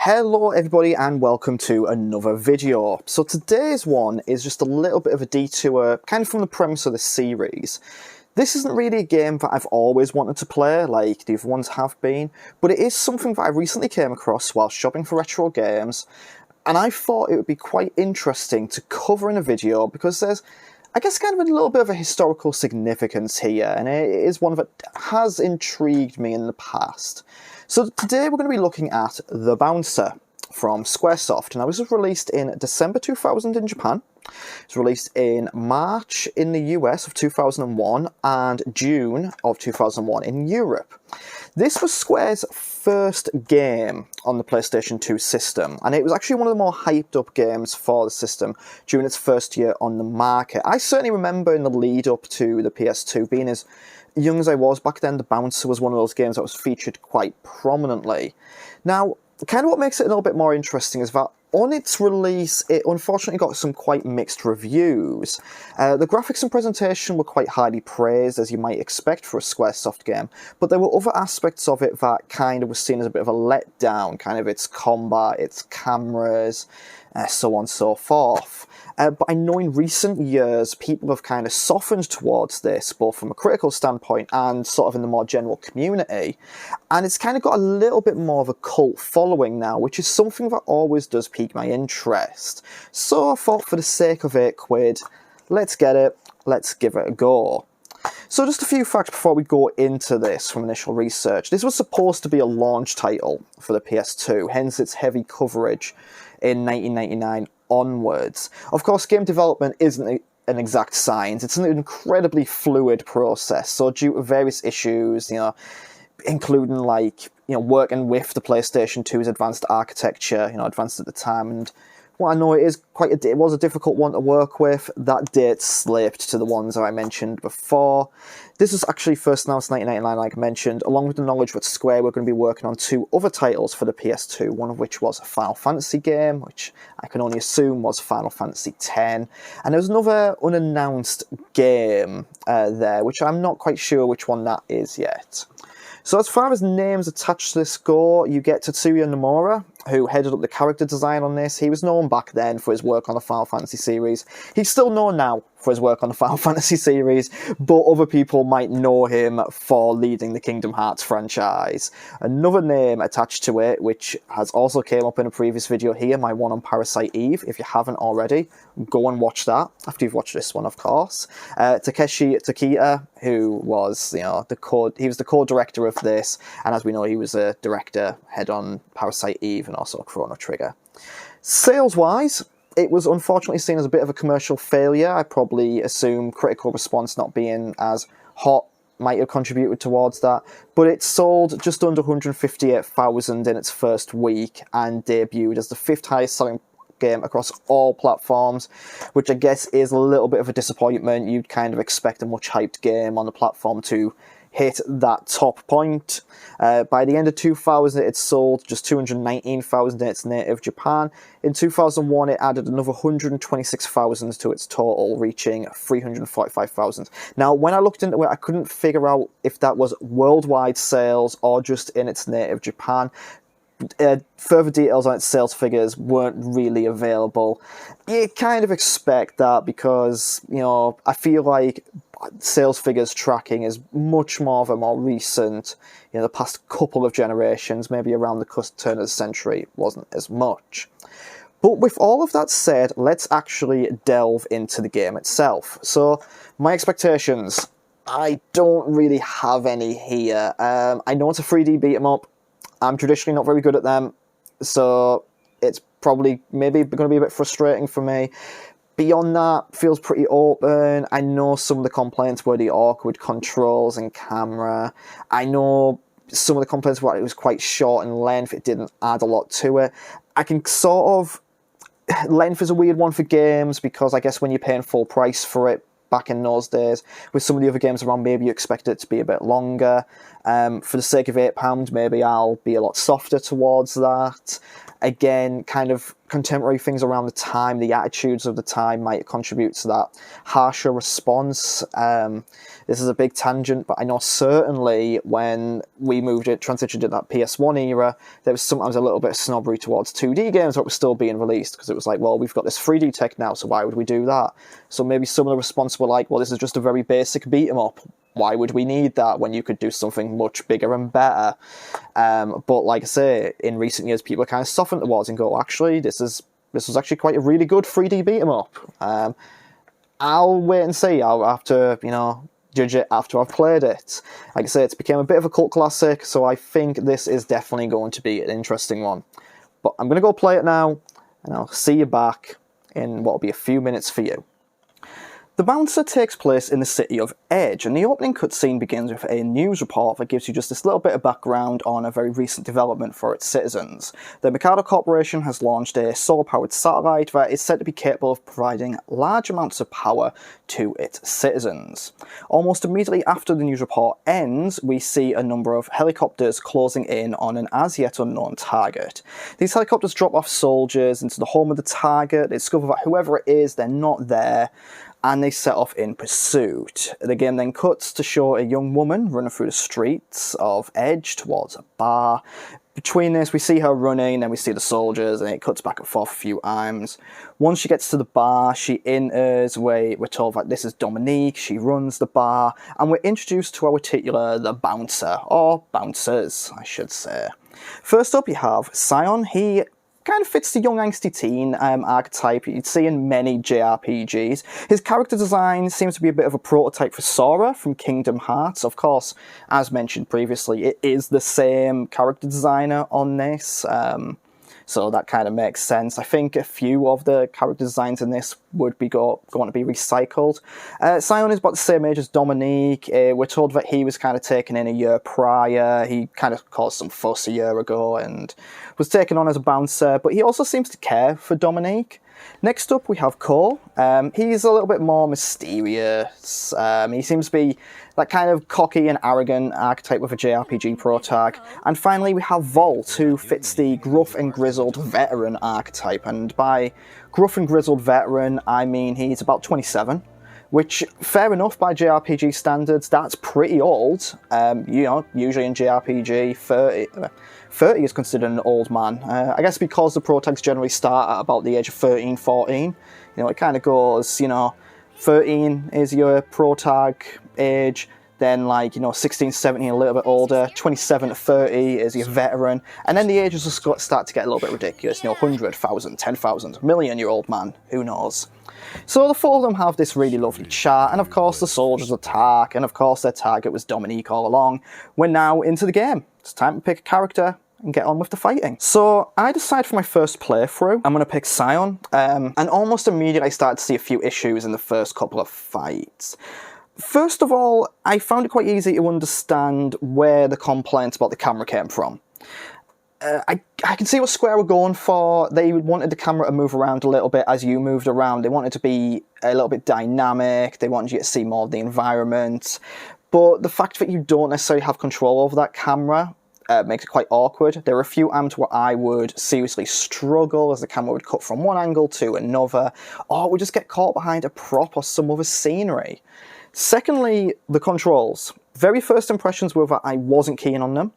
Hello everybody and welcome to another video. So today's one is just a little bit of a detour, kind of from the premise of the series. This isn't really a game that I've always wanted to play, like the other ones have been, but it is something that I recently came across while shopping for retro games, and I thought it would be quite interesting to cover in a video because there's, I guess, kind of a little bit of a historical significance here, and it is one that has intrigued me in the past. So today we're going to be looking at The Bouncer from Squaresoft. Now this was released in December 2000 in Japan. It was released in March in the US of 2001 and June of 2001 in Europe. This was Square's first game on the PlayStation 2 system, and it was actually one of the more hyped up games for the system during its first year on the market. I certainly remember in the lead up to the PS2, being as young as I was back then, The Bouncer was one of those games that was featured quite prominently. Now, kind of what makes it a little bit more interesting is that on its release, it unfortunately got some quite mixed reviews. The graphics and presentation were quite highly praised, as you might expect for a Squaresoft game, but there were other aspects of it that kind of was seen as a bit of a letdown, kind of its combat, its cameras, so on and so forth. But I know in recent years, people have kind of softened towards this, both from a critical standpoint and sort of in the more general community. And it's kind of got a little bit more of a cult following now, which is something that always does pique my interest. So I thought, for the sake of £8, let's get it, let's give it a go. So just a few facts before we go into this from initial research. This was supposed to be a launch title for the PS2, hence its heavy coverage in 1999 onwards. Of course, game development isn't an exact science. It's an incredibly fluid process. So due to various issues, including working with the PlayStation 2's advanced architecture, advanced at the time, and well, I know it was a difficult one to work with. That date slipped to the ones that I mentioned before. This was actually first announced in 1999, like I mentioned, along with the knowledge that Square were going to be working on 2 other titles for the PS2, one of which was a Final Fantasy game, which I can only assume was Final Fantasy X, and there was another unannounced game there, which I'm not quite sure which one that is yet. So as far as names attached to this go, you get Tetsuya Nomura, who headed up the character design on this. He was known back then for his work on the Final Fantasy series. He's still known now for his work on the Final Fantasy series, but other people might know him for leading the Kingdom Hearts franchise. Another name attached to it, which has also came up in a previous video here, my one on Parasite Eve. If you haven't already, go and watch that, after you've watched this one, of course. Takeshi Takita, who was, he was the co-director of this, and as we know, he was a director head on Parasite Eve and also Chrono Trigger. Sales-wise, it was unfortunately seen as a bit of a commercial failure. I probably assume critical response not being as hot might have contributed towards that, but it sold just under 158,000 in its first week and debuted as the 5th highest selling game across all platforms, which I guess is a little bit of a disappointment. You'd kind of expect a much hyped game on the platform to hit that top point. By the end of 2000, it sold just 219,000 in its native Japan. In 2001, it added another 126,000 to its total, reaching 345,000. Now, when I looked into it, I couldn't figure out if that was worldwide sales or just in its native Japan. Further details on its sales figures weren't really available. You kind of expect that because, I feel like sales figures tracking is much more of a more recent, the past couple of generations, maybe around the turn of the century, wasn't as much. But with all of that said, let's actually delve into the game itself. So, my expectations, I don't really have any here. I know it's a 3D beat-em-up. I'm traditionally not very good at them, so it's probably maybe going to be a bit frustrating for me. Beyond that, feels pretty open. I know some of the complaints were the awkward controls and camera. I know some of the complaints were it was quite short in length. It didn't add a lot to it. I can sort of... Length is a weird one for games, because I guess when you're paying full price for it, back in those days, with some of the other games around, maybe you expect it to be a bit longer. For the sake of £8, maybe I'll be a lot softer towards that. Again, kind of contemporary things around the time, the attitudes of the time might contribute to that harsher response. This is a big tangent, but I know certainly when we transitioned to that PS1 era, there was sometimes a little bit of snobbery towards 2D games that were still being released, because it was like, well, we've got this 3D tech now, so why would we do that? So maybe some of the response were like, well, this is just a very basic beat 'em up. Why would we need that when you could do something much bigger and better? But like I say, in recent years, people are kind of softened towards and go, actually, this was actually quite a really good 3D beat 'em up. I'll wait and see. I'll have to, judge it after I've played it. Like I say, it's become a bit of a cult classic, so I think this is definitely going to be an interesting one. But I'm going to go play it now, and I'll see you back in what will be a few minutes for you. The Bouncer takes place in the city of Edge, and the opening cutscene begins with a news report that gives you just this little bit of background on a very recent development for its citizens. The Mikado Corporation has launched a solar-powered satellite that is said to be capable of providing large amounts of power to its citizens. Almost immediately after the news report ends, we see a number of helicopters closing in on an as-yet unknown target. These helicopters drop off soldiers into the home of the target, they discover that whoever it is, they're not there, and they set off in pursuit. The game then cuts to show a young woman running through the streets of Edge towards a bar. Between this, we see her running, then we see the soldiers, and it cuts back and forth a few times. Once she gets to the bar, she enters, we're told that this is Dominique, she runs the bar, and we're introduced to our titular, the Bouncer, or Bouncers, I should say. First up, you have Scion. He kind of fits the young angsty teen archetype you'd see in many JRPGs. His character design seems to be a bit of a prototype for Sora from Kingdom Hearts. Of course, as mentioned previously, it is the same character designer on this, so that kind of makes sense. I think a few of the character designs in this would be going to be recycled. Scion is about the same age as Dominique. We're told that he was kind of taken in a year prior. He kind of caused some fuss a year ago and was taken on as a bouncer, but he also seems to care for Dominique. Next up, we have Cole. He's a little bit more mysterious. He seems to be that kind of cocky and arrogant archetype with a JRPG protag. And finally, we have Volt, who fits the gruff and grizzled veteran archetype. And by gruff and grizzled veteran, I mean he's about 27. Which, fair enough by JRPG standards, that's pretty old. Usually in JRPG, 30 is considered an old man. I guess because the protags generally start at about the age of 13, 14. It kind of goes, 13 is your protag age, then 16, 17, a little bit older, 27 to 30 is your veteran, and then the ages will start to get a little bit ridiculous, 100, 1,000, 10,000, million-year-old man, who knows. So the four of them have this really lovely chat, and of course the soldiers attack, and of course their target was Dominique all along. We're now into the game. It's time to pick a character and get on with the fighting. So I decided for my first playthrough, I'm going to pick Scion, and almost immediately I started to see a few issues in the first couple of fights. First of all, I found it quite easy to understand where the complaints about the camera came from. I can see what Square were going for. They wanted the camera to move around a little bit as you moved around. They wanted it to be a little bit dynamic. They wanted you to see more of the environment. But the fact that you don't necessarily have control over that camera makes it quite awkward. There are a few times where I would seriously struggle as the camera would cut from one angle to another, or it would just get caught behind a prop or some other scenery. Secondly, the controls. Very first impressions were that I wasn't keen on them.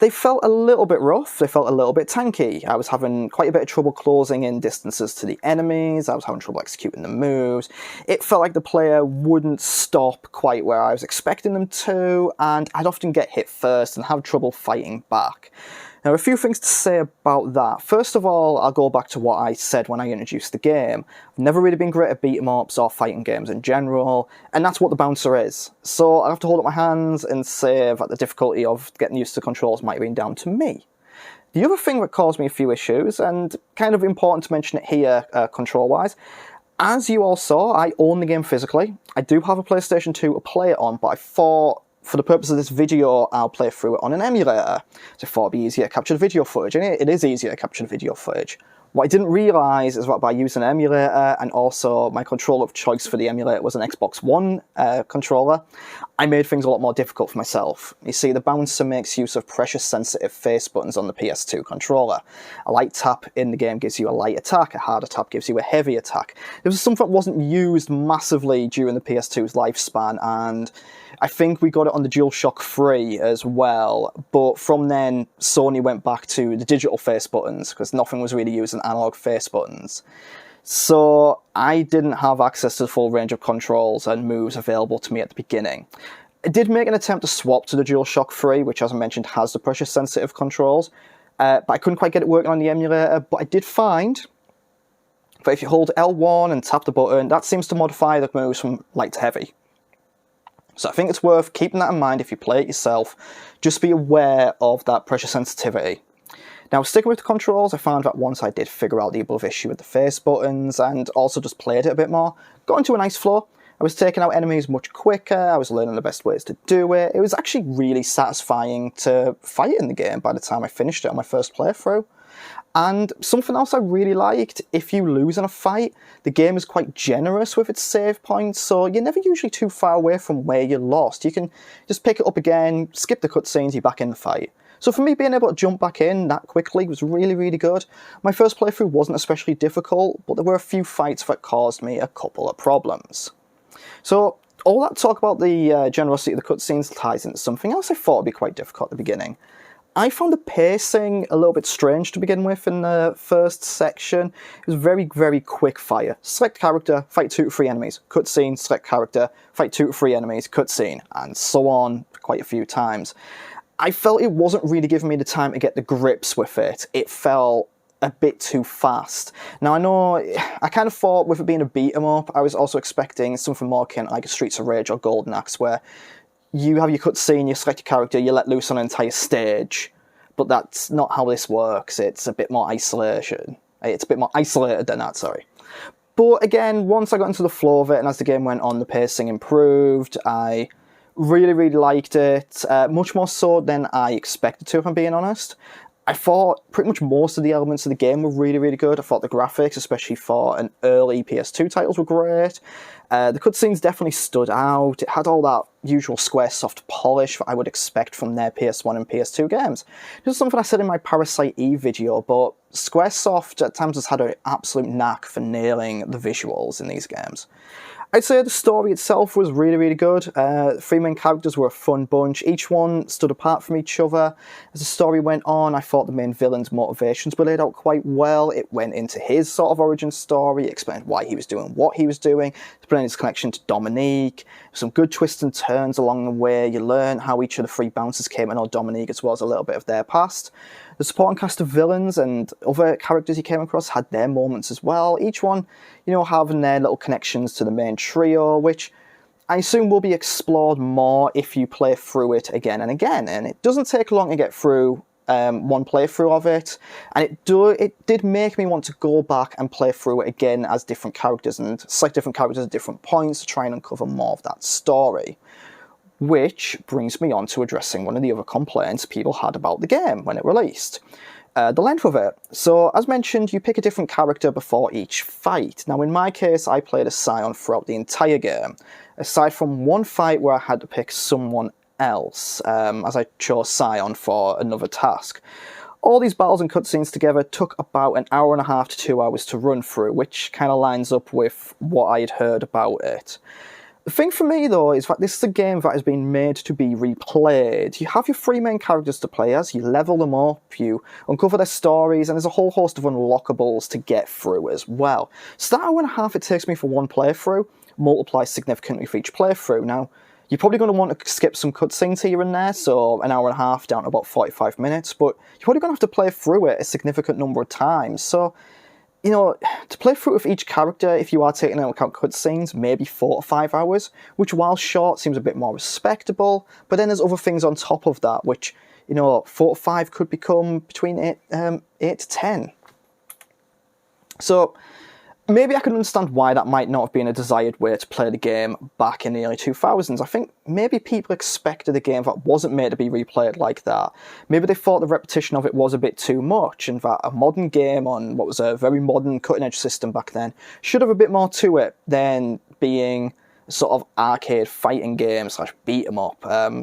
They felt a little bit rough, they felt a little bit tanky. I was having quite a bit of trouble closing in distances to the enemies, I was having trouble executing the moves. It felt like the player wouldn't stop quite where I was expecting them to, and I'd often get hit first and have trouble fighting back. Now, a few things to say about that. First of all, I'll go back to what I said when I introduced the game. I've never really been great at beat-em-ups or fighting games in general, and that's what the Bouncer is. So I have to hold up my hands and say that the difficulty of getting used to controls might have been down to me. The other thing that caused me a few issues, and kind of important to mention it here control-wise, as you all saw, I own the game physically. I do have a PlayStation 2 to play it on, but I thought, for the purpose of this video, I'll play through it on an emulator. So I thought it'd be easier to capture the video footage, and it is easier to capture the video footage. What I didn't realise is that by using an emulator, and also my controller of choice for the emulator was an Xbox One controller, I made things a lot more difficult for myself. You see, the bouncer makes use of pressure-sensitive face buttons on the PS2 controller. A light tap in the game gives you a light attack, a harder tap gives you a heavy attack. It was something that wasn't used massively during the PS2's lifespan, and I think we got it on the DualShock 3 as well, but from then Sony went back to the digital face buttons because nothing was really using analog face buttons. So I didn't have access to the full range of controls and moves available to me at the beginning. I did make an attempt to swap to the DualShock 3, which as I mentioned has the pressure sensitive controls, but I couldn't quite get it working on the emulator. But I did find that if you hold L1 and tap the button, that seems to modify the moves from light to heavy. So I think it's worth keeping that in mind if you play it yourself. Just be aware of that pressure sensitivity. Now, sticking with the controls, I found that once I did figure out the above issue with the face buttons and also just played it a bit more, got into a nice flow. I was taking out enemies much quicker, I was learning the best ways to do it. It was actually really satisfying to fight in the game by the time I finished it on my first playthrough. And something else I really liked, if you lose in a fight, the game is quite generous with its save points, so you're never usually too far away from where you lost. You can just pick it up again, skip the cutscenes, you're back in the fight. So for me, being able to jump back in that quickly was really, really good. My first playthrough wasn't especially difficult, but there were a few fights that caused me a couple of problems. So all that talk about the generosity of the cutscenes ties into something else I thought would be quite difficult at the beginning. I found the pacing a little bit strange to begin with in the first section. It was very, very quick fire. Select character, fight 2 to 3 enemies. Cutscene, select character, fight 2 to 3 enemies. Cutscene, and so on quite a few times. I felt it wasn't really giving me the time to get the grips with it. It felt a bit too fast. Now I know, I kind of thought with it being a beat 'em up, I was also expecting something more akin like a Streets of Rage or Golden Axe, where you have your cutscene, you select your character, you let loose on an entire stage. But that's not how this works. It's a bit more isolation. It's a bit more isolated than that, sorry. But again, once I got into the flow of it, and as the game went on, the pacing improved. I really, really liked it. Much more so than I expected to, if I'm being honest. I thought pretty much most of the elements of the game were really, really good. I thought the graphics, especially for an early PS2 titles, were great. The cutscenes definitely stood out. It had all that usual Squaresoft polish that I would expect from their PS1 and PS2 games. This is something I said in my Parasite Eve video, but Squaresoft at times has had an absolute knack for nailing the visuals in these games. I'd say the story itself was really, really good. The 3 main characters were a fun bunch. Each one stood apart from each other. As the story went on, I thought the main villain's motivations were laid out quite well. It went into his sort of origin story, explained why he was doing what he was doing, explained his connection to Dominique. Some good twists and turns along the way. You learn how each of the 3 bouncers came to know Dominique, as well as a little bit of their past. The supporting cast of villains and other characters you came across had their moments as well. Each one, you know, having their little connections to the main trio, which I assume will be explored more if you play through it again and again. And it doesn't take long to get through one playthrough of it, and it did make me want to go back and play through it again as different characters and select different characters at different points to try and uncover more of that story. Which brings me on to addressing one of the other complaints people had about the game when it released. The length of it. So, as mentioned, you pick a different character before each fight. Now, in my case, I played as Scion throughout the entire game, aside from one fight where I had to pick someone else, as I chose Scion for another task. All these battles and cutscenes together took about an hour and a half to 2 hours to run through, which kind of lines up with what I had heard about it. The thing for me, though, is that this is a game that has been made to be replayed. You have your 3 main characters to play as, you level them up, you uncover their stories, and there's a whole host of unlockables to get through as well. So that hour and a half it takes me for one playthrough multiplies significantly for each playthrough. Now, you're probably going to want to skip some cutscenes here and there, so an hour and a half down to about 45 minutes, but you're probably going to have to play through it a significant number of times. So, you know, to play through with each character, if you are taking into account cutscenes, maybe 4 to 5 hours, which while short seems a bit more respectable, but then there's other things on top of that, which, you know, 4 to 5 could become between 8 to 10. So, maybe I can understand why that might not have been a desired way to play the game back in the early 2000s. I think maybe people expected a game that wasn't made to be replayed like that. Maybe they thought the repetition of it was a bit too much, and that a modern game on what was a very modern cutting-edge system back then should have a bit more to it than being sort of arcade fighting game / beat 'em up,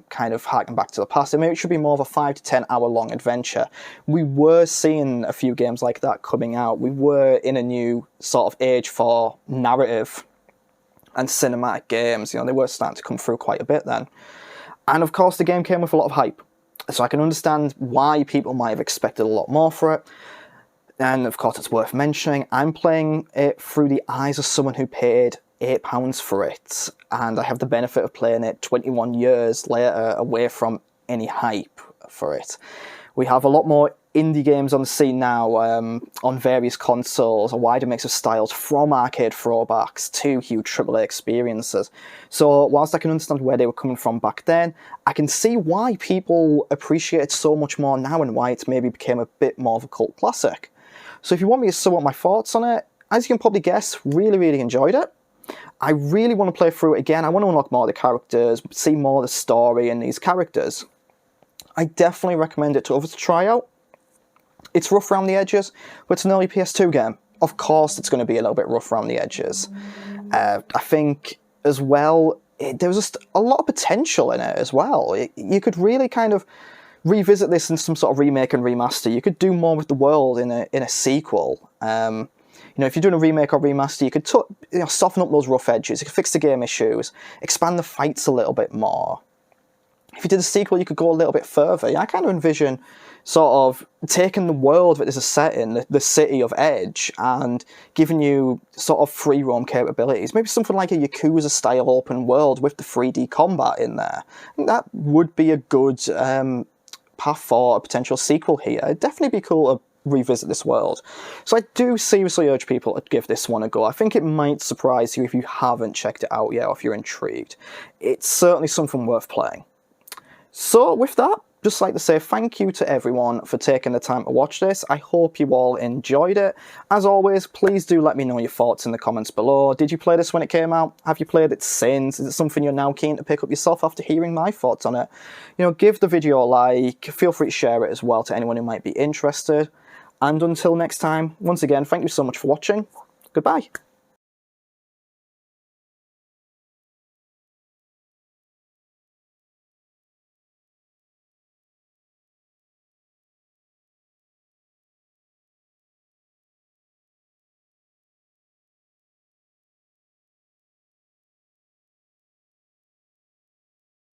kind of harking back to the past. I mean, it should be more of a 5 to 10 hour long adventure. We were seeing a few games like that coming out. We were in a new sort of age for narrative and cinematic games. You know, they were starting to come through quite a bit then. And of course, the game came with a lot of hype. So I can understand why people might have expected a lot more for it. And of course, it's worth mentioning, I'm playing it through the eyes of someone who paid £8 for it, and I have the benefit of playing it 21 years later away from any hype for it. We have a lot more indie games on the scene now, on various consoles, a wider mix of styles from arcade throwbacks to huge AAA experiences. So whilst I can understand where they were coming from back then, I can see why people appreciate it so much more now and why it maybe became a bit more of a cult classic. So if you want me to sum up my thoughts on it, as you can probably guess, really enjoyed it. I really want to play through it again. I want to unlock more of the characters, see more of the story in these characters. I definitely recommend it to others to try out. It's rough around the edges, but it's an early PS2 game. Of course it's going to be a little bit rough around the edges. I think, as well, there was just a lot of potential in it as well. You could really kind of revisit this in some sort of remake and remaster. You could do more with the world in a sequel. You know, if you're doing a remake or remaster, you could soften up those rough edges, you could fix the game issues, expand the fights a little bit more. If you did a sequel, you could go a little bit further. Yeah, I kind of envision sort of taking the world that is a set in, the city of Edge, and giving you sort of free roam capabilities. Maybe something like a Yakuza-style open world with the 3D combat in there. I think that would be a good path for a potential sequel here. It'd definitely be cool to revisit this world. So I do seriously urge people to give this one a go. I think it might surprise you if you haven't checked it out yet, or if you're intrigued. It's certainly something worth playing. So with that, just like to say thank you to everyone for taking the time to watch this. I hope you all enjoyed it. As always, please do let me know your thoughts in the comments below. Did you play this when it came out? Have you played it since? Is it something you're now keen to pick up yourself after hearing my thoughts on it? You know, give the video a like. Feel free to share it as well to anyone who might be interested. And until next time, once again, thank you so much for watching. Goodbye.